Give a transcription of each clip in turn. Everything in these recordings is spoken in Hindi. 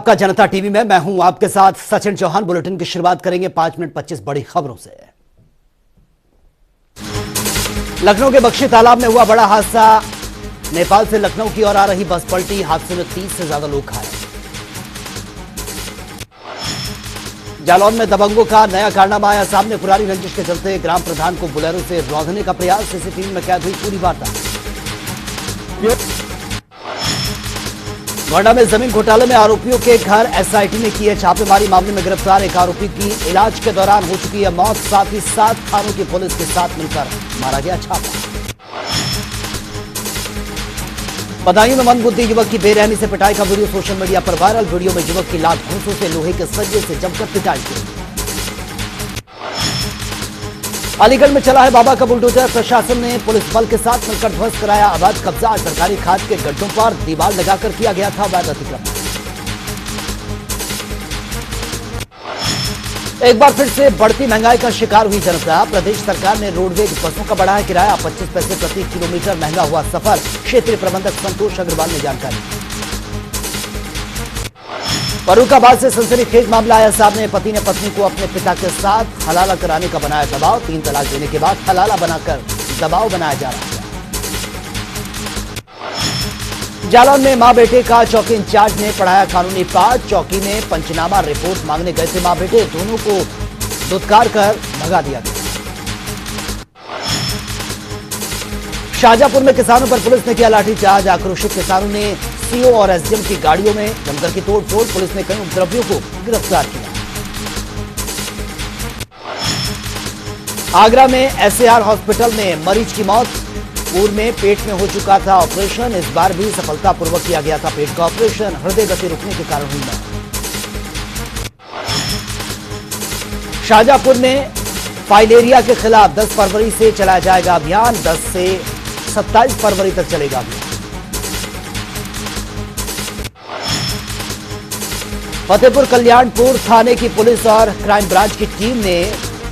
आपका जनता टीवी में मैं हूं आपके साथ सचिन चौहान। बुलेटिन की शुरुआत करेंगे 5 मिनट 25 बड़ी खबरों से। लखनऊ के बख्शी तालाब में हुआ बड़ा हादसा। नेपाल से लखनऊ की ओर आ रही बस पलटी। हादसे में 30 से ज्यादा लोग घायल। जालौन में दबंगों का नया कारनामा आया सामने। पुरानी रंजिश के चलते ग्राम प्रधान को बुलेरो से रौंदने का प्रयास। सीसीटीवी में कैद हुई पूरी वारदात। नोएडा में जमीन घोटाले में आरोपियों के घर एसआईटी ने की है छापेमारी। मामले में गिरफ्तार एक आरोपी की इलाज के दौरान हो चुकी है मौत। साथ ही 7 थानों की पुलिस के साथ मिलकर मारा गया छापा। बदायूं में मंदबुद्धि युवक की बेरहमी से पिटाई का वीडियो सोशल मीडिया पर वायरल। वीडियो में युवक की लात घूंसों से लोहे के सरिये से जमकर पिटाई की। अलीगढ़ में चला है बाबा का बुलडोजर। प्रशासन ने पुलिस बल के साथ मिलकर ध्वस्त कराया अवैध कब्जा। सरकारी खाद के गड्ढों पर दीवार लगाकर किया गया था अवैध अतिक्रमण। एक बार फिर से बढ़ती महंगाई का शिकार हुई जनता। प्रदेश सरकार ने रोडवेज बसों का बढ़ाया किराया। 25 पैसे प्रति किलोमीटर महंगा हुआ सफर। क्षेत्रीय प्रबंधक संतोष अग्रवाल ने जानकारी। फर्रुखाबाद से सनसनीखेज मामला आया सामने। पति ने पत्नी को अपने पिता के साथ हलाला कराने का बनाया दबाव। 3 तलाक देने के बाद हलाला बनाकर दबाव बनाया जा रहा है। जालौन में मां बेटे का चौकी इंचार्ज ने पढ़ाया कानूनी पाठ। चौकी में पंचनामा रिपोर्ट मांगने गए थे मां बेटे। दोनों को दुत्कार कर भगा दिया गया। शाहजहांपुर में किसानों पर पुलिस ने किया लाठीचार्ज। आक्रोशित किसानों ने सीओ और एसडीएम की गाड़ियों में जमकर की तोड़फोड़। पुलिस ने कई उपद्रवियों को गिरफ्तार किया। आगरा में एसएआर हॉस्पिटल में मरीज की मौत। पूर्व में पेट में हो चुका था ऑपरेशन। इस बार भी सफलतापूर्वक किया गया था पेट का ऑपरेशन। हृदय गति रुकने के कारण हुई मौत। शाहजहांपुर में फाइलेरिया के खिलाफ 10 फरवरी से चलाया जाएगा अभियान। 10 से 27 फरवरी तक चलेगा अभियान। फतेहपुर कल्याणपुर थाने की पुलिस और क्राइम ब्रांच की टीम ने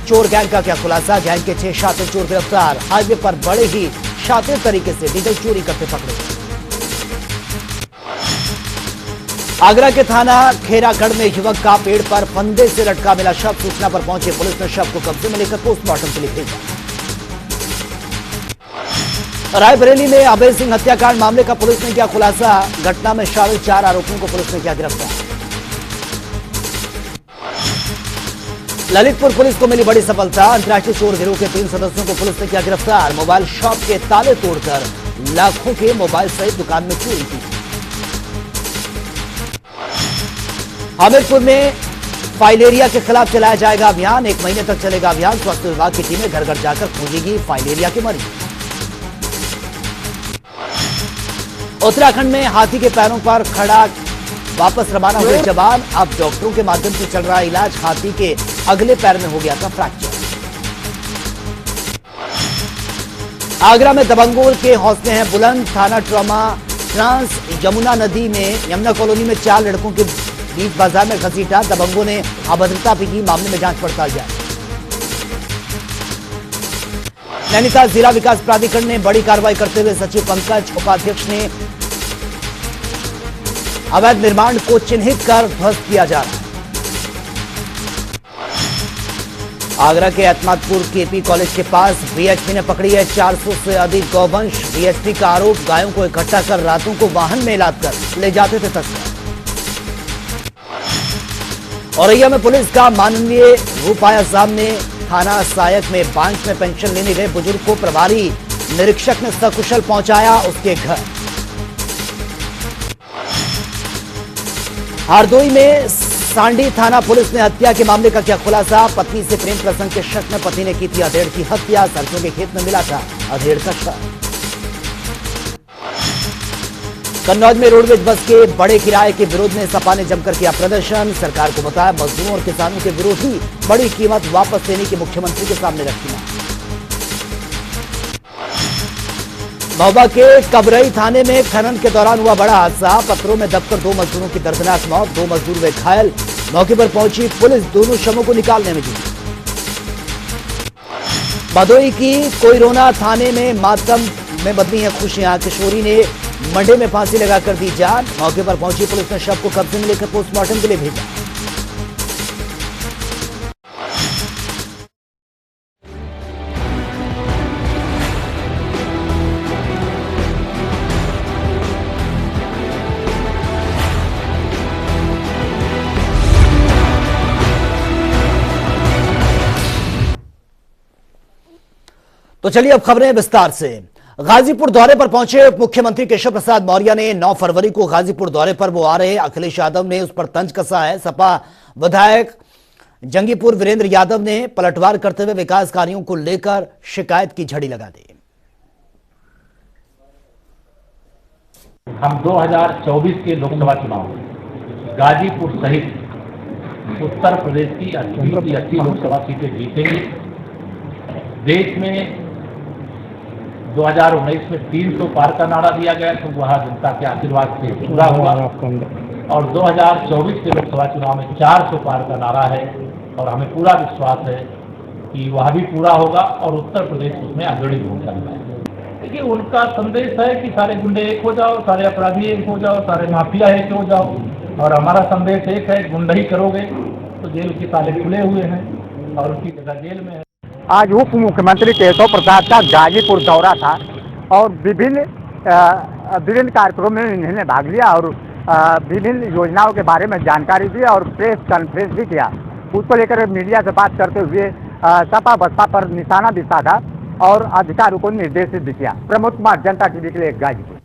चोर गैंग का किया खुलासा। गैंग के 6 शातिर चोर गिरफ्तार। हाईवे पर बड़े ही शातिर तरीके से डीजल चोरी करते पकड़े। आगरा के थाना खेरागढ़ में युवक का पेड़ पर फंदे से लटका मिला शव। सूचना पर पहुंचे पुलिस ने शव को कब्जे में लेकर पोस्टमार्टम के लिए भेजा। रायबरेली में अभय सिंह हत्याकांड मामले का पुलिस ने किया खुलासा। घटना में शामिल 4 आरोपियों को पुलिस ने किया गिरफ्तार। ललितपुर पुलिस को मिली बड़ी सफलता। अंतर्राष्ट्रीय चोर गिरोह के 3 सदस्यों को पुलिस ने किया गिरफ्तार। मोबाइल शॉप के ताले तोड़कर लाखों के मोबाइल सहित दुकान में चोरी की। हमीरपुर में फाइलेरिया के खिलाफ चलाया जाएगा अभियान। 1 महीने तक चलेगा अभियान। स्वास्थ्य विभाग की टीमें घर घर जाकर खोजेगी फाइलेरिया के मरीज। उत्तराखंड में हाथी के पैरों पर खड़ा वापस रवाना हुए जवान। अब डॉक्टरों के माध्यम से चल रहा इलाज। हाथी के अगले पैर में हो गया था फ्रैक्चर। आगरा में दबंगों के हौसले हैं बुलंद। थाना ट्रॉमा ट्रांस यमुना नदी में यमुना कॉलोनी में 4 लड़कों के बीच बाजार में घसीटा। दबंगों ने अभद्रता भी की। मामले में जांच पड़ताल जारी। नैनीताल जिला विकास प्राधिकरण ने बड़ी कार्रवाई करते हुए सचिव पंकज उपाध्यक्ष ने अवैध निर्माण को चिन्हित कर ध्वस्त किया जा रहा है। आगरा के एतमादपुर केपी कॉलेज के पास बीएचपी ने पकड़ी है 400 से अधिक गौवंश। बीएचपी का आरोप गायों को इकट्ठा कर रातों को वाहन में लाद कर ले जाते थे तस्कर। औरैया में पुलिस का मानवीय रूप आया सामने। थाना सहायक में बैंक में पेंशन लेने गए बुजुर्ग को प्रभारी निरीक्षक ने सकुशल पहुंचाया उसके घर। हरदोई में सांडी थाना पुलिस ने हत्या के मामले का किया खुलासा। पत्नी से प्रेम प्रसंग के शक में पति ने की थी अधेड़ की हत्या। सरसों के खेत में मिला था अधेड़ का शव। कन्नौज में रोडवेज बस के बड़े किराए के विरोध में सपा ने जमकर किया प्रदर्शन। सरकार को बताया मजदूरों और किसानों के विरोधी बड़ी कीमत वापस लेने की मुख्यमंत्री के सामने रखी मांग। महोबा के कबरई थाने में खनन के दौरान हुआ बड़ा हादसा। पत्थरों में दबकर 2 मजदूरों की दर्दनाक मौत। 2 मजदूर हुए घायल। मौके पर पहुंची पुलिस दोनों शवों को निकालने में जुटी। भदोई की कोइरोना थाने में मातम में बदली है खुशियां। किशोरी ने मंडे में फांसी लगाकर दी जान। मौके पर पहुंची पुलिस ने शव को कब्जे में लेकर पोस्टमार्टम के लिए भेजा। तो चलिए अब खबरें विस्तार से। गाजीपुर दौरे पर पहुंचे मुख्यमंत्री केशव प्रसाद मौर्य ने 9 फरवरी को गाजीपुर दौरे पर वो आ रहे अखिलेश यादव ने उस पर तंज कसा है। सपा विधायक जंगीपुर वीरेंद्र यादव ने पलटवार करते हुए विकास कार्यों को लेकर शिकायत की झड़ी लगा दी। हम 2024 के लोकसभा चुनाव में गाजीपुर सहित उत्तर प्रदेश की 80 लोकसभा सीटें जीतेंगे। देश में 2019 में 300 पार का नारा दिया गया तो वह जनता के आशीर्वाद से पूरा हुआ और 2024 के लोकसभा चुनाव में 400 पार का नारा है और हमें पूरा विश्वास है कि वह भी पूरा होगा और उत्तर प्रदेश उसमें अग्रणी भूमिका निभाएगा। देखिए, उनका संदेश है कि सारे गुंडे एक हो जाओ, सारे अपराधी एक हो जाओ, सारे माफिया एक हो जाओ और हमारा संदेश एक है, गुंडही करोगे तो जेल के ताले खुले हुए हैं और उनकी जगह जेल में है। आज उप मुख्यमंत्री केशव प्रसाद का गाजीपुर दौरा था और विभिन्न कार्यक्रमों में इन्होंने भाग लिया और विभिन्न योजनाओं के बारे में जानकारी दी और प्रेस कॉन्फ्रेंस भी किया। उसको लेकर मीडिया से बात करते हुए सपा बसपा पर निशाना भी साधा और अधिकारियों को निर्देशित भी किया। प्रमोद कुमार, जनता टीवी के लिए गाजीपुर।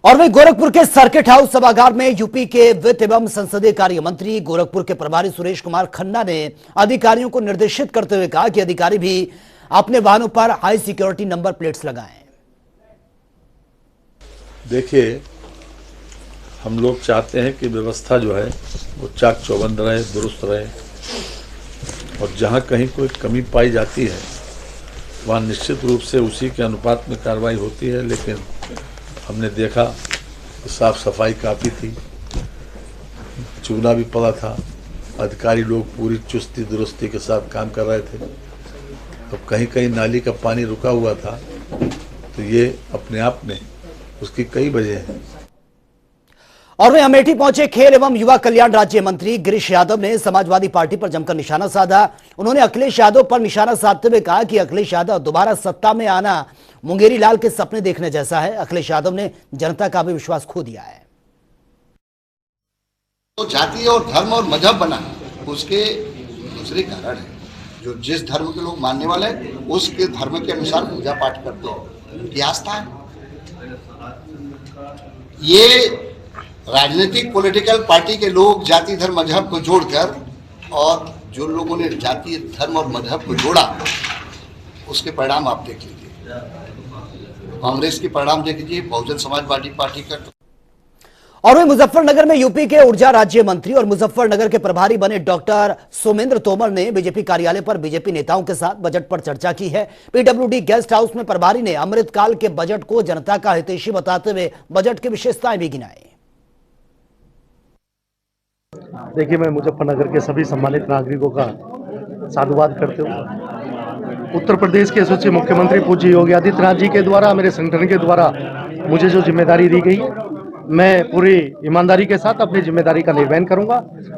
और वहीं गोरखपुर के सर्किट हाउस सभागार में यूपी के वित्त एवं संसदीय कार्य मंत्री गोरखपुर के प्रभारी सुरेश कुमार खन्ना ने अधिकारियों को निर्देशित करते हुए कहा कि अधिकारी भी अपने वाहनों पर हाई सिक्योरिटी नंबर प्लेट्स लगाएं। देखिए, हम लोग चाहते हैं कि व्यवस्था जो है वो चाक चौबंद रहे, दुरुस्त रहे और जहां कहीं कोई कमी पाई जाती है वहां निश्चित रूप से उसी के अनुपात में कार्रवाई होती है। लेकिन हमने देखा कि साफ सफाई काफ़ी थी, चूना भी पड़ा था, अधिकारी लोग पूरी चुस्ती दुरुस्ती के साथ काम कर रहे थे। अब कहीं कहीं नाली का पानी रुका हुआ था तो ये अपने आप में उसकी कई वजह हैं। और वे अमेठी पहुंचे खेल एवं युवा कल्याण राज्य मंत्री गिरीश यादव ने समाजवादी पार्टी पर जमकर निशाना साधा। उन्होंने अखिलेश यादव पर निशाना साधते हुए कहा कि अखिलेश यादव दोबारा सत्ता में आना मुंगेरी लाल के सपने देखने जैसा है। अखिलेश यादव ने जनता का भी विश्वास खो दिया है। तो जाति और धर्म और मजहब बना उसके दूसरे कारण है। जो जिस धर्म के लोग मानने वाले हैं उसके धर्म के अनुसार पूजा पाठ करते हैं, उनकी आस्था है। ये राजनीतिक पॉलिटिकल पार्टी के लोग जाति धर्म मजहब को जोड़कर और जो लोगों ने जाति धर्म और मजहब को जोड़ा उसके परिणाम आप देख लीजिए। कांग्रेस के परिणाम देख लीजिए, बहुजन समाजवादी पार्टी का। और वहीं मुजफ्फरनगर में यूपी के ऊर्जा राज्य मंत्री और मुजफ्फरनगर के प्रभारी बने डॉक्टर सोमेंद्र तोमर ने बीजेपी कार्यालय पर बीजेपी नेताओं के साथ बजट पर चर्चा की है। पीडब्ल्यूडी गेस्ट हाउस में प्रभारी ने अमृतकाल के बजट को जनता का हितैषी बताते हुए बजट की विशेषताएं भी गिनाई। देखिए, मैं मुजफ्फरनगर के सभी सम्मानित नागरिकों का साधुवाद करते हुए उत्तर प्रदेश के यशस्वी मुख्यमंत्री पूज्य योगी आदित्यनाथ जी के द्वारा मेरे संगठन के द्वारा मुझे जो जिम्मेदारी दी गई, मैं पूरी ईमानदारी के साथ अपनी जिम्मेदारी का निर्वहन करूंगा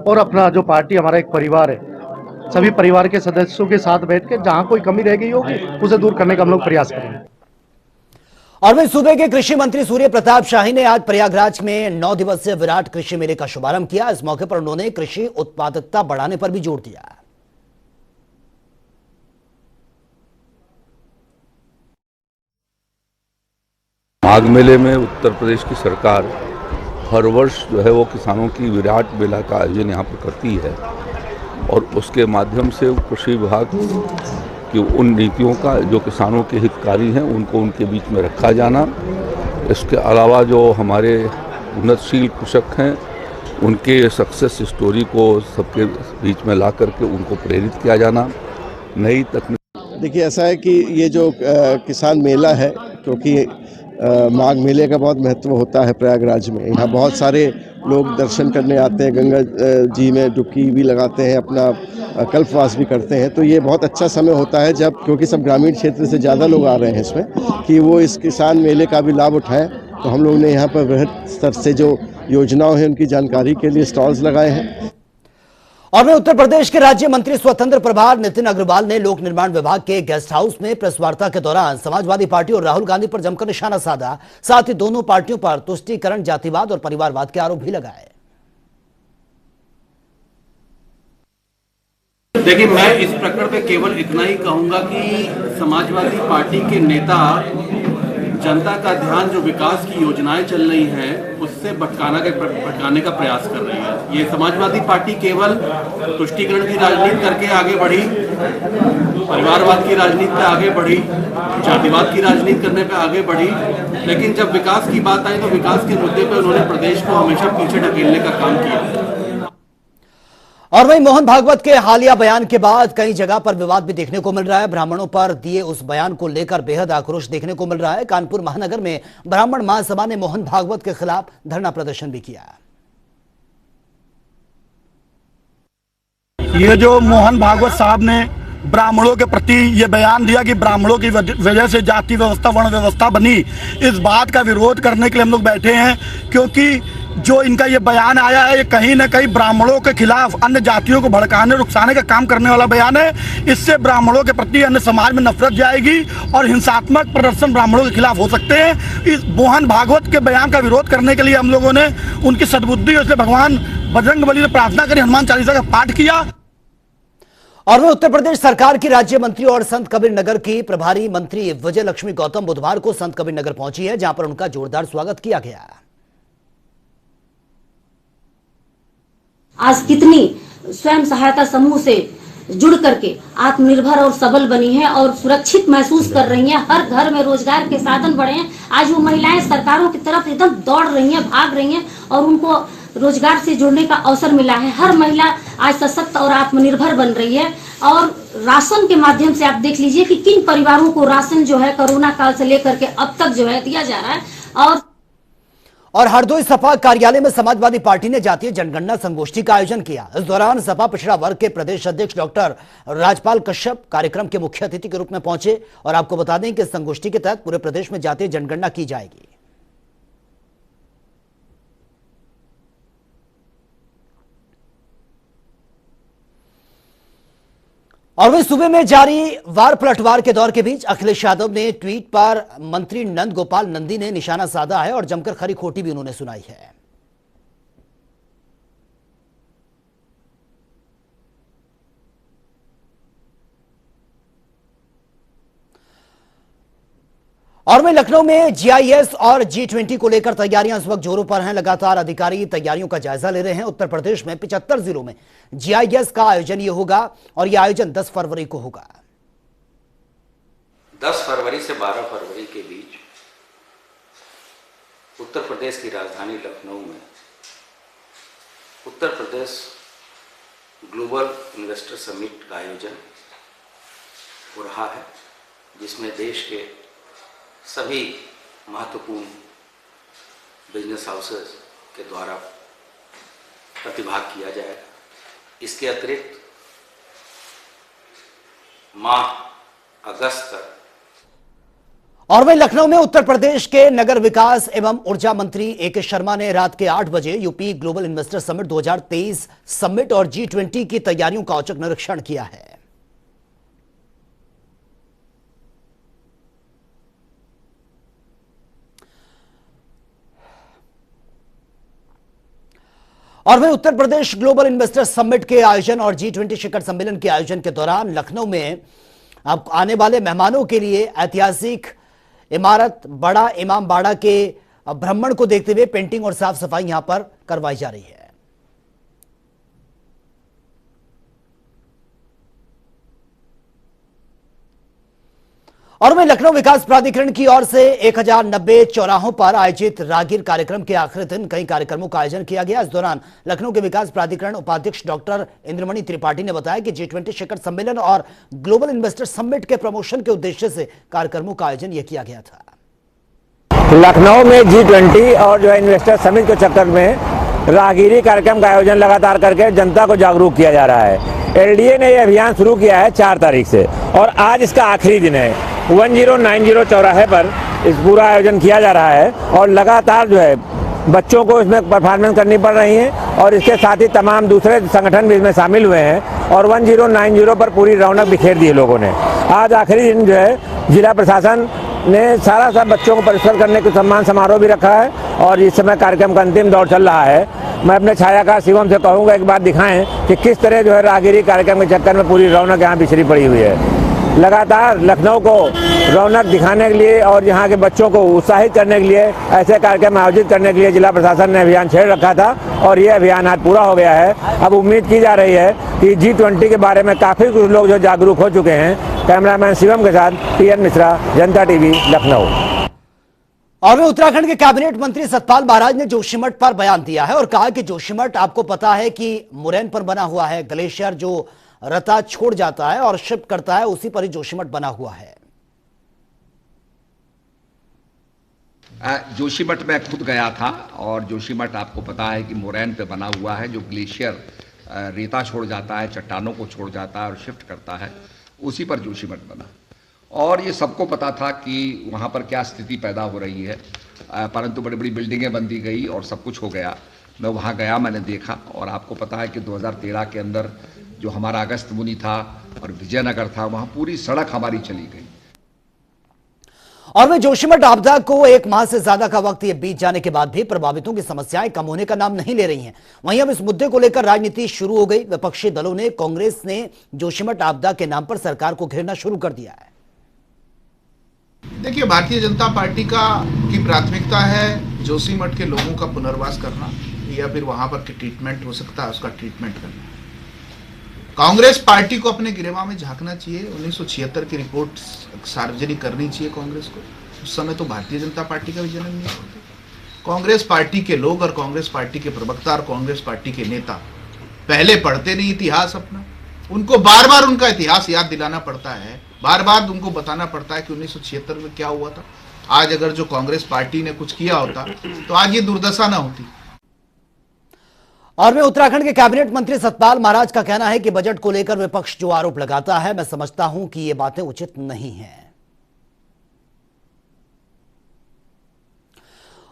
और अपना जो पार्टी हमारा एक परिवार है, सभी परिवार के सदस्यों के साथ बैठ के जहां कोई कमी रह गई होगी उसे दूर करने का हम लोग प्रयास करेंगे। और वहीं सूबे के कृषि मंत्री सूर्य प्रताप शाही ने आज प्रयागराज में 9 दिवसीय विराट कृषि मेले का शुभारंभ किया। इस मौके पर उन्होंने कृषि उत्पादकता बढ़ाने पर भी जोर दिया। माघ मेले में उत्तर प्रदेश की सरकार हर वर्ष जो है वो किसानों की विराट मेला का आयोजन यहाँ पर करती है और उसके माध्यम से कृषि विभाग कि उन नीतियों का जो किसानों के हितकारी हैं उनको उनके बीच में रखा जाना, इसके अलावा जो हमारे उन्नतशील कृषक हैं उनके सक्सेस स्टोरी को सबके बीच में ला करके उनको प्रेरित किया जाना, नई तकनीक। देखिए, ऐसा है कि ये जो किसान मेला है, क्योंकि माघ मेले का बहुत महत्व होता है प्रयागराज में। यहाँ बहुत सारे लोग दर्शन करने आते हैं, गंगा जी में डुबकी भी लगाते हैं, अपना कल्पवास भी करते हैं। तो ये बहुत अच्छा समय होता है जब, क्योंकि सब ग्रामीण क्षेत्र से ज़्यादा लोग आ रहे हैं इसमें, कि वो इस किसान मेले का भी लाभ उठाएं। तो हम लोग ने यहाँ पर बृहद स्तर से जो योजनाएं हैं उनकी जानकारी के लिए स्टॉल्स लगाए हैं। और वहीं उत्तर प्रदेश के राज्य मंत्री स्वतंत्र प्रभार नितिन अग्रवाल ने लोक निर्माण विभाग के गेस्ट हाउस में प्रेस वार्ता के दौरान समाजवादी पार्टी और राहुल गांधी पर जमकर निशाना साधा। साथ ही दोनों पार्टियों पर तुष्टीकरण, जातिवाद और परिवारवाद के आरोप भी लगाए। देखिए, मैं इस प्रकरण पे केवल इतना ही कहूंगा कि समाजवादी पार्टी के नेता जनता का ध्यान जो विकास की योजनाएं चल रही हैं उससे भटकाने का प्रयास कर रही है। ये समाजवादी पार्टी केवल तुष्टीकरण की राजनीति करके आगे बढ़ी, परिवारवाद की राजनीति पे आगे बढ़ी, जातिवाद की राजनीति करने पे आगे बढ़ी, लेकिन जब विकास की बात आई तो विकास के मुद्दे पर उन्होंने प्रदेश को हमेशा पीछे ढकेलने का काम किया। और वहीं मोहन भागवत के हालिया बयान के बाद कई जगह पर विवाद भी देखने को मिल रहा है। ब्राह्मणों पर दिए उस बयान को लेकर बेहद आक्रोश देखने को मिल रहा है। कानपुर महानगर में ब्राह्मण महासभा ने मोहन भागवत के खिलाफ धरना प्रदर्शन भी किया। ये जो मोहन भागवत साहब ने ब्राह्मणों के प्रति ये बयान दिया कि ब्राह्मणों की वजह से जाति व्यवस्था, वर्ण व्यवस्था बनी, इस बात का विरोध करने के लिए हम लोग बैठे हैं, क्योंकि जो इनका ये बयान आया है ये कहीं ना कहीं ब्राह्मणों के खिलाफ अन्य जातियों को भड़काने और उकसाने का काम करने वाला बयान है। इससे ब्राह्मणों के प्रति अन्य समाज में नफरत जाएगी और हिंसात्मक प्रदर्शन ब्राह्मणों के खिलाफ हो सकते हैं। इस मोहन भागवत के बयान का विरोध करने के लिए हम लोगों ने उनकी सद्बुद्धि, इसलिए भगवान बजरंगबली से प्रार्थना करी, हनुमान चालीसा का पाठ किया। और वह उत्तर प्रदेश सरकार की राज्य मंत्री और संत कबीर नगर की प्रभारी मंत्री विजय लक्ष्मी गौतम बुधवार को संत कबीर नगर पहुंची है, जहां पर उनका जोरदार स्वागत किया गया। आज कितनी स्वयं सहायता समूह से जुड़ करके आत्मनिर्भर और सबल बनी है और सुरक्षित महसूस कर रही हैं। हर घर में रोजगार के साधन बढ़े हैं। आज वो महिलाएं सरकारों की तरफ एकदम दौड़ रही हैं, भाग रही हैं और उनको रोजगार से जुड़ने का अवसर मिला है। हर महिला आज सशक्त और आत्मनिर्भर बन रही है। और राशन के माध्यम से आप देख लीजिए कि किन परिवारों को राशन जो है कोरोना काल से लेकर के अब तक जो है दिया जा रहा है। और हरदोई सपा कार्यालय में समाजवादी पार्टी ने जातीय जनगणना संगोष्ठी का आयोजन किया। इस दौरान सपा पिछड़ा वर्ग के प्रदेश अध्यक्ष डॉक्टर राजपाल कश्यप कार्यक्रम के मुख्य अतिथि के रूप में पहुंचे। और आपको बता दें कि इस संगोष्ठी के तहत पूरे प्रदेश में जातीय जनगणना की जाएगी। और वहीं सूबे में जारी वार पलटवार के दौर के बीच अखिलेश यादव ने ट्वीट पर मंत्री नंद गोपाल नंदी ने निशाना साधा है और जमकर खरी खोटी भी उन्होंने सुनाई है। और वहीं लखनऊ में जीआईएस और G20 को लेकर तैयारियां इस वक्त जोरों पर हैं। लगातार अधिकारी तैयारियों का जायजा ले रहे हैं। उत्तर प्रदेश में 75 जिलों में जीआईएस का आयोजन ये होगा और यह आयोजन 10 फरवरी को होगा। 10 फरवरी से 12 फरवरी के बीच उत्तर प्रदेश की राजधानी लखनऊ में Uttar Pradesh global investor summit का आयोजन हो रहा है, जिसमें देश के सभी महत्वपूर्ण बिजनेस हाउसेस के द्वारा प्रतिभाग किया जाएगा। इसके अतिरिक्त माह अगस्त तक। और वहीं लखनऊ में उत्तर प्रदेश के नगर विकास एवं ऊर्जा मंत्री ए.के. शर्मा ने रात के 8 बजे UP global investor summit 2023 summit और G20 की तैयारियों का औचक निरीक्षण किया है। और वहीं Uttar Pradesh global investor summit के आयोजन और G20 शिखर सम्मेलन के आयोजन के दौरान लखनऊ में अब आने वाले मेहमानों के लिए ऐतिहासिक इमारत बड़ा इमाम बाड़ा के भ्रमण को देखते हुए पेंटिंग और साफ सफाई यहां पर करवाई जा रही है। और वहीं लखनऊ विकास प्राधिकरण की ओर से 1090 चौराहों पर आयोजित रागीर कार्यक्रम के आखिरी दिन कई कार्यक्रमों का आयोजन किया गया। इस दौरान लखनऊ के विकास प्राधिकरण उपाध्यक्ष डॉक्टर इंद्रमणि त्रिपाठी ने बताया कि G20 शिखर सम्मेलन और ग्लोबल इन्वेस्टर समिट के प्रमोशन के उद्देश्य से कार्यक्रमों का आयोजन यह किया गया था। लखनऊ में G20 और जो है इन्वेस्टर समिट के चक्कर में राहगीरी कार्यक्रम का आयोजन लगातार करके जनता को जागरूक किया जा रहा है। एलडीए ने यह अभियान शुरू किया है 4 तारीख से और आज इसका आखिरी दिन है। 1090 चौराहे पर इस पूरा आयोजन किया जा रहा है और लगातार जो है बच्चों को इसमें परफॉर्मेंस करनी पड़ रही है और इसके साथ ही तमाम दूसरे संगठन भी इसमें शामिल हुए हैं और 1090 पर पूरी रौनक बिखेर दी है लोगों ने। आज आखिरी दिन जो है जिला प्रशासन ने सारा बच्चों को पुरस्कृत करने के सम्मान समारोह भी रखा है और इस समय कार्यक्रम का अंतिम दौर चल रहा है। मैं अपने छायाकार शिवम से कहूँगा एक बार दिखाएं कि किस तरह जो है राहगिरी कार्यक्रम के चक्कर में पूरी रौनक यहाँ बिछड़ी पड़ी हुई है। लगातार लखनऊ को रौनक दिखाने के लिए और यहाँ के बच्चों को उत्साहित करने के लिए ऐसे कार्यक्रम आयोजित करने के लिए जिला प्रशासन ने अभियान छेड़ रखा था और ये अभियान आज पूरा हो गया है। अब उम्मीद की जा रही है कि G20 के बारे में काफ़ी कुछ लोग जो जागरूक हो चुके हैं। कैमरामैन शिवम के साथ PN मिश्रा, जनता टीवी, लखनऊ। और उत्तराखंड के कैबिनेट मंत्री सतपाल महाराज ने जोशीमठ पर बयान दिया है और कहा कि जोशीमठ आपको पता है कि मुरैन पर बना हुआ है, ग्लेशियर जो रता छोड़ जाता है और शिफ्ट करता है उसी पर ही जोशीमठ बना हुआ है। जोशीमठ में खुद गया था और जोशीमठ आपको पता है कि मुरैन पे बना हुआ है, जो ग्लेशियर रेता छोड़ जाता है, चट्टानों को छोड़ जाता है और शिफ्ट करता है, उसी पर जोशीमठ बना। और ये सबको पता था कि वहाँ पर क्या स्थिति पैदा हो रही है, परंतु बड़ी बड़ी बिल्डिंगें बन दी गई और सब कुछ हो गया। मैं वहाँ गया, मैंने देखा और आपको पता है कि 2013 के अंदर जो हमारा अगस्त मुनि था और विजयनगर था, वहाँ पूरी सड़क हमारी चली गई। और वे जोशीमठ आपदा को 1 माह से ज्यादा का वक्त ये बीत जाने के बाद भी प्रभावितों की समस्याएं कम होने का नाम नहीं ले रही हैं। वहीं अब इस मुद्दे को लेकर राजनीति शुरू हो गई। विपक्षी दलों ने, कांग्रेस ने जोशीमठ आपदा के नाम पर सरकार को घेरना शुरू कर दिया है। देखिए, भारतीय जनता पार्टी की प्राथमिकता है जोशीमठ के लोगों का पुनर्वास करना या फिर वहां पर ट्रीटमेंट हो सकता है उसका ट्रीटमेंट करना। कांग्रेस पार्टी को अपने गिरेवा में झांकना चाहिए। 1976 की रिपोर्ट सार्वजनिक करनी चाहिए कांग्रेस को। उस समय तो भारतीय जनता पार्टी का भी जन्म नहीं हुआ। कांग्रेस पार्टी के लोग और कांग्रेस पार्टी के प्रवक्ता और कांग्रेस पार्टी के नेता पहले पढ़ते नहीं इतिहास अपना, उनको बार बार उनका इतिहास याद दिलाना पड़ता है, बार बार उनको बताना पड़ता है कि 1976 में क्या हुआ था। आज अगर जो कांग्रेस पार्टी ने कुछ किया होता तो आज ये दुर्दशा ना होती। और वे उत्तराखंड के कैबिनेट मंत्री सतपाल महाराज का कहना है कि बजट को लेकर विपक्ष जो आरोप लगाता है, मैं समझता हूं कि ये बातें उचित नहीं हैं।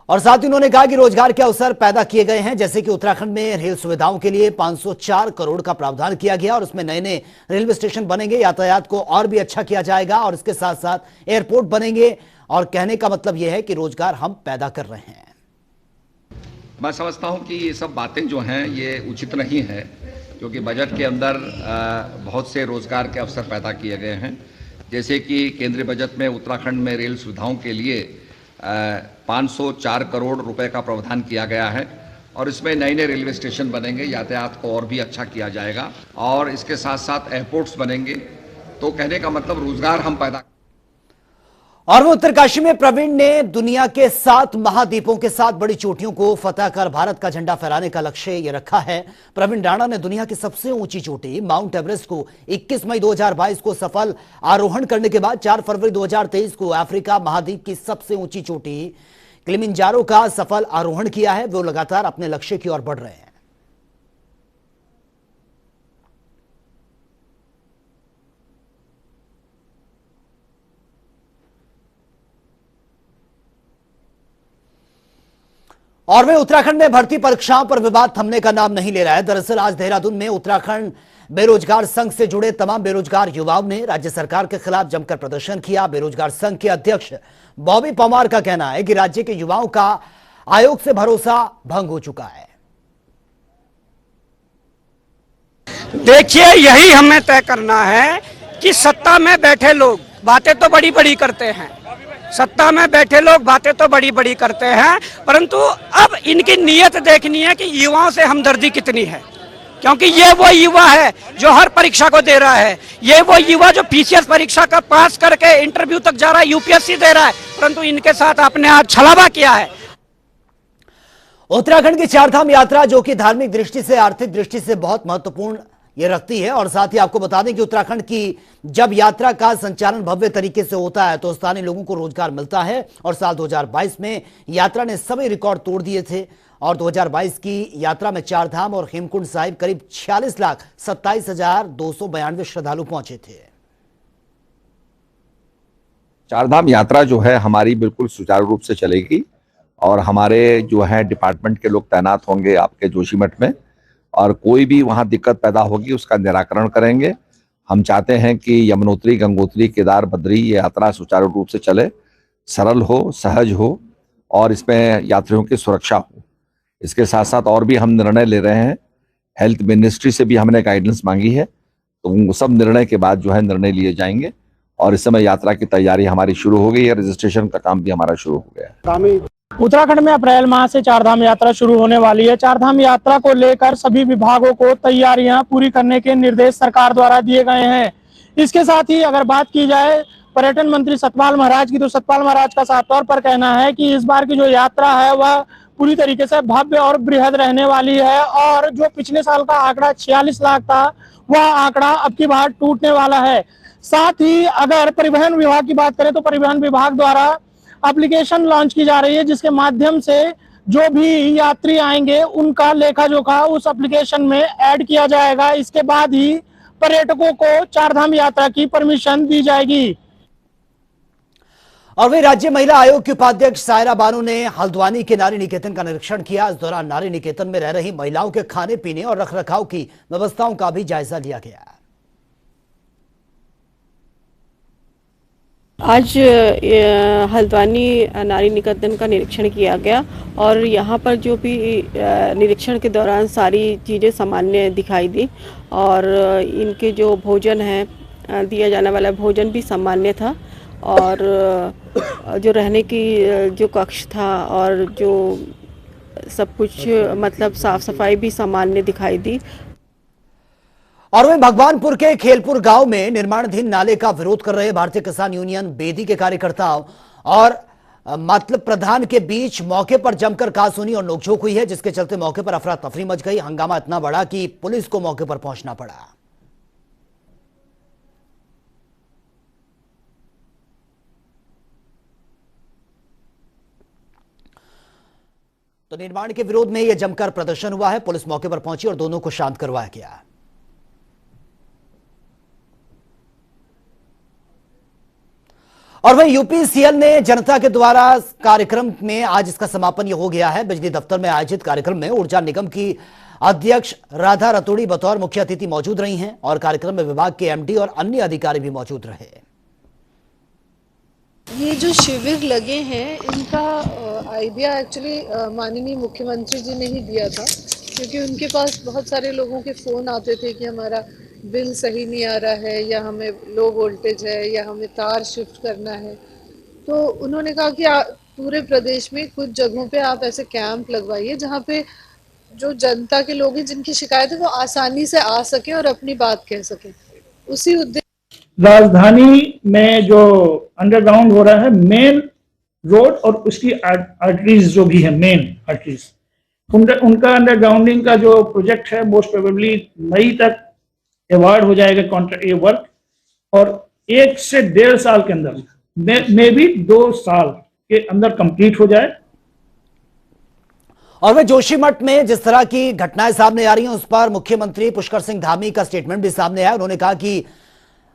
और साथ ही उन्होंने कहा कि रोजगार के अवसर पैदा किए गए हैं, जैसे कि उत्तराखंड में रेल सुविधाओं के लिए 504 करोड़ का प्रावधान किया गया और उसमें नए नए रेलवे स्टेशन बनेंगे, यातायात को और भी अच्छा किया जाएगा और इसके साथ साथ एयरपोर्ट बनेंगे। और कहने का मतलब यह है कि रोजगार हम पैदा कर रहे हैं। मैं समझता हूं कि ये सब बातें जो हैं ये उचित नहीं है, क्योंकि बजट के अंदर बहुत से रोजगार के अवसर पैदा किए गए हैं। जैसे कि केंद्रीय बजट में उत्तराखंड में रेल सुविधाओं के लिए 504 करोड़ रुपए का प्रावधान किया गया है और इसमें नए नए रेलवे स्टेशन बनेंगे, यातायात को और भी अच्छा किया जाएगा और इसके साथ साथ एयरपोर्ट्स बनेंगे। तो कहने का मतलब रोजगार हम पैदा। और वो उत्तरकाशी में प्रवीण ने दुनिया के 7 महाद्वीपों के 7 बड़ी चोटियों को फतह कर भारत का झंडा फहराने का लक्ष्य ये रखा है। प्रवीण राणा ने दुनिया की सबसे ऊंची चोटी माउंट एवरेस्ट को 21 मई 2022 को सफल आरोहण करने के बाद 4 फरवरी 2023 को अफ्रीका महाद्वीप की सबसे ऊंची चोटी किलिमंजारो का सफल आरोहण किया है। वो लगातार अपने लक्ष्य की ओर बढ़ रहे हैं। और वे उत्तराखंड में भर्ती परीक्षाओं पर विवाद थमने का नाम नहीं ले रहा है। दरअसल आज देहरादून में उत्तराखंड बेरोजगार संघ से जुड़े तमाम बेरोजगार युवाओं ने राज्य सरकार के खिलाफ जमकर प्रदर्शन किया। बेरोजगार संघ के अध्यक्ष बॉबी पवार का कहना है कि राज्य के युवाओं का आयोग से भरोसा भंग हो चुका है। देखिए, यही हमें तय करना है कि सत्ता में बैठे लोग बातें तो बड़ी बड़ी करते हैं, सत्ता में बैठे लोग बातें तो बड़ी बड़ी करते हैं, परंतु अब इनकी नीयत देखनी है कि युवाओं से हमदर्दी कितनी है। क्योंकि ये वो युवा है जो हर परीक्षा को दे रहा है, ये वो युवा जो पीसीएस परीक्षा का पास करके इंटरव्यू तक जा रहा है, यूपीएससी दे रहा है, परंतु इनके साथ आपने आज छलावा किया है। उत्तराखंड की चारधाम यात्रा जो कि धार्मिक दृष्टि से, आर्थिक दृष्टि से बहुत महत्वपूर्ण ये रखती है। और साथ ही आपको बता दें कि उत्तराखंड की जब यात्रा का संचालन भव्य तरीके से होता है तो स्थानीय लोगों को रोजगार मिलता है। और साल 2022 में यात्रा ने सभी रिकॉर्ड तोड़ दिए थे और 2022 की यात्रा में चारधाम और हेमकुंड साहिब करीब 46,27,292 श्रद्धालु पहुंचे थे। चारधाम यात्रा जो है हमारी बिल्कुल सुचारू रूप से चलेगी और हमारे जो है डिपार्टमेंट के लोग तैनात होंगे आपके जोशीमठ में, और कोई भी वहाँ दिक्कत पैदा होगी उसका निराकरण करेंगे। हम चाहते हैं कि यमुनोत्री, गंगोत्री, केदार, बद्री ये यात्रा सुचारू रूप से चले, सरल हो, सहज हो और इसमें यात्रियों की सुरक्षा हो। इसके साथ साथ और भी हम निर्णय ले रहे हैं। हेल्थ मिनिस्ट्री से भी हमने गाइडेंस मांगी है, तो सब निर्णय के बाद जो है निर्णय लिए जाएंगे और इस समय यात्रा की तैयारी हमारी शुरू हो गई है। रजिस्ट्रेशन का काम भी हमारा शुरू हो गया है। उत्तराखंड में अप्रैल माह से चारधाम यात्रा शुरू होने वाली है। चारधाम यात्रा को लेकर सभी विभागों को तैयारियां पूरी करने के निर्देश सरकार द्वारा दिए गए हैं। इसके साथ ही अगर बात की जाए पर्यटन मंत्री सतपाल महाराज की, तो सतपाल महाराज का साफ तौर पर कहना है कि इस बार की जो यात्रा है वह पूरी तरीके से भव्य और बृहद रहने वाली है और जो पिछले साल का आंकड़ा 46 लाख था वह आंकड़ा अब की बार टूटने वाला है। साथ ही अगर परिवहन विभाग की बात करें तो परिवहन विभाग द्वारा एप्लीकेशन लॉन्च की जा रही है, जिसके माध्यम से जो भी यात्री आएंगे उनका लेखा जोखा उस एप्लीकेशन में ऐड किया जाएगा। इसके बाद ही पर्यटकों को चारधाम यात्रा की परमिशन दी जाएगी। और वही राज्य महिला आयोग की उपाध्यक्ष सायरा बानो ने हल्द्वानी के नारी निकेतन का निरीक्षण किया। इस दौरान नारी निकेतन में रह रही महिलाओं के खाने पीने और रखरखाव की व्यवस्थाओं का भी जायजा लिया गया। आज हल्द्वानी नारी निकेतन का निरीक्षण किया गया और यहाँ पर जो भी निरीक्षण के दौरान सारी चीज़ें सामान्य दिखाई दी और इनके जो भोजन है, दिया जाने वाला भोजन भी सामान्य था और जो रहने की जो कक्ष था और जो सब कुछ मतलब साफ सफाई भी सामान्य दिखाई दी। और वहीं भगवानपुर के खेलपुर गांव में निर्माणाधीन नाले का विरोध कर रहे भारतीय किसान यूनियन बेदी के कार्यकर्ताओं और मतलब प्रधान के बीच मौके पर जमकर कहासुनी और नोकझोंक हुई है, जिसके चलते मौके पर अफरा तफरी मच गई। हंगामा इतना बढ़ा कि पुलिस को मौके पर पहुंचना पड़ा। तो निर्माण के विरोध में यह जमकर प्रदर्शन हुआ है। पुलिस मौके पर पहुंची और दोनों को शांत करवाया गया। और वहीं यूपी सीएल ने जनता के द्वारा कार्यक्रम में आज इसका समापन हो गया है। बिजली दफ्तर में आयोजित कार्यक्रम में ऊर्जा निगम की अध्यक्ष राधा रतोड़ी बतौर मुख्य अतिथि मौजूद रही हैं और कार्यक्रम में विभाग के एमडी और अन्य अधिकारी भी मौजूद रहे। ये जो शिविर लगे हैं इनका आइडिया एक्चुअली माननीय मुख्यमंत्री जी ने ही दिया था, क्योंकि उनके पास बहुत सारे लोगों के फ़ोन आते थे कि हमारा बिल सही नहीं आ रहा है या हमें लो वोल्टेज है या हमें तार शिफ्ट करना है। तो उन्होंने कहा कि पूरे प्रदेश में कुछ जगहों पे आप ऐसे कैंप लगवाइए जहाँ पे जो जनता के लोग हैं जिनकी शिकायत है वो आसानी से आ सके और अपनी बात कह सके। उसी उद्देश्य राजधानी में जो अंडरग्राउंड हो रहा है मेन रोड और उसकी आर्टरीज जो भी है मेन आर्टरीज, उनका अंडरग्राउंडिंग का जो प्रोजेक्ट है मोस्ट प्रोबेबली मई तक अवार्ड हो जाएगा कॉन्ट्रैक्ट ये वर्क, और 1 से 1.5 साल के अंदर मे भी 2 साल के अंदर कंप्लीट हो जाए। और वह जोशीमठ में जिस तरह की घटनाएं सामने आ रही हैं उस पर मुख्यमंत्री पुष्कर सिंह धामी का स्टेटमेंट भी सामने आया। उन्होंने कहा कि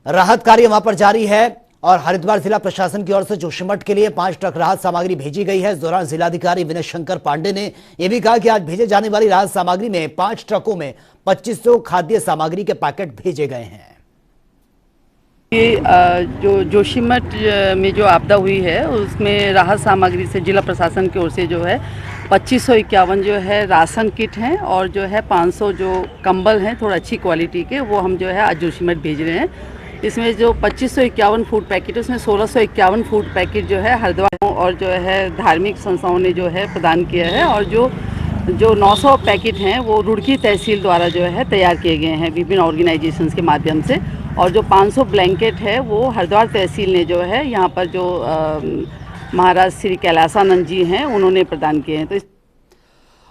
राहत कार्य वहां पर जारी है और हरिद्वार जिला प्रशासन की ओर से जोशीमठ के लिए 5 ट्रक राहत सामग्री भेजी गई है। इस दौरान जिलाधिकारी विनय शंकर पांडे ने यह भी कहा कि आज भेजे जाने वाली राहत सामग्री में 5 ट्रकों में 2500 खाद्य सामग्री के पैकेट भेजे गए हैं। ये जो जोशीमठ में जो आपदा हुई है उसमें राहत सामग्री से जिला प्रशासन की ओर से जो है 2551 जो है राशन किट हैं और जो है 500 जो कंबल हैं थोड़ा अच्छी क्वालिटी के, वो हम जो है आज जोशीमठ भेज रहे हैं। इसमें जो 2551 फूड पैकेट है उसमें 1651 फूड पैकेट जो है हरिद्वार और जो है धार्मिक संस्थाओं ने जो है प्रदान किया है, और जो 900 पैकेट हैं वो रुड़की तहसील द्वारा जो है तैयार किए गए हैं विभिन्न ऑर्गेनाइजेशंस के माध्यम से, और जो 500 ब्लैंकेट है वो हरिद्वार तहसील ने जो है यहाँ पर जो महाराज श्री कैलासानंद जी हैं उन्होंने प्रदान किए हैं। तो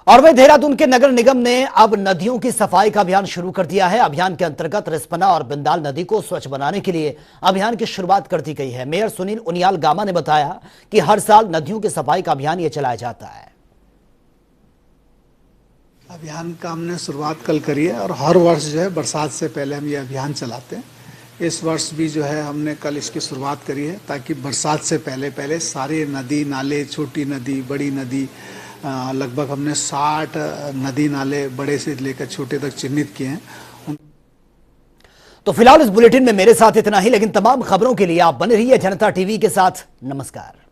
और वह देहरादून के नगर निगम ने अब नदियों की सफाई का अभियान शुरू कर दिया है। अभियान के अंतर्गत रिस्पना और बिंदाल नदी को स्वच्छ बनाने के लिए अभियान की शुरुआत कर दी गई है। मेयर सुनील उनियाल गामा ने बताया कि हर साल नदियों की सफाई का अभियान ये चलाया जाता है। अभियान का हमने शुरुआत कल करी है और हर वर्ष जो है बरसात से पहले हम ये अभियान चलाते हैं। इस वर्ष भी जो है हमने कल इसकी शुरुआत करी है, ताकि बरसात से पहले पहले सारे नदी नाले, छोटी नदी, बड़ी नदी, लगभग हमने 60 नदी नाले बड़े से लेकर छोटे तक चिन्हित किए हैं। तो फिलहाल इस बुलेटिन में मेरे साथ इतना ही, लेकिन तमाम खबरों के लिए आप बने रहिए जनता टीवी के साथ। नमस्कार।